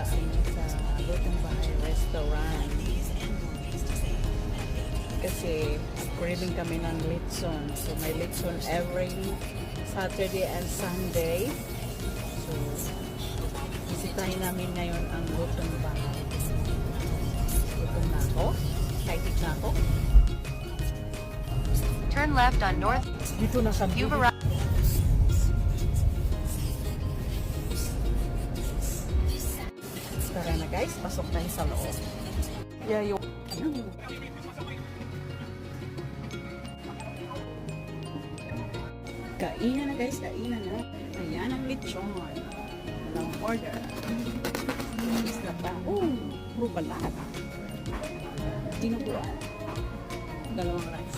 sa Lutong Bahay Restaurant. Kasi craving kami ng litson. So may litson every Saturday and Sunday. So bisitahin namin ngayon ang Lutong Bahay. Gutom na ako. Excited na ako. Turn left on North. Dito na kami. You've arrived. Tara na guys, pasok tayo sa loob. Yayo. Kainan na guys, kainan na. Ayan ang lechon. Walang order. Isla pa. Puro balat. Dinuguan. Dalawang rice.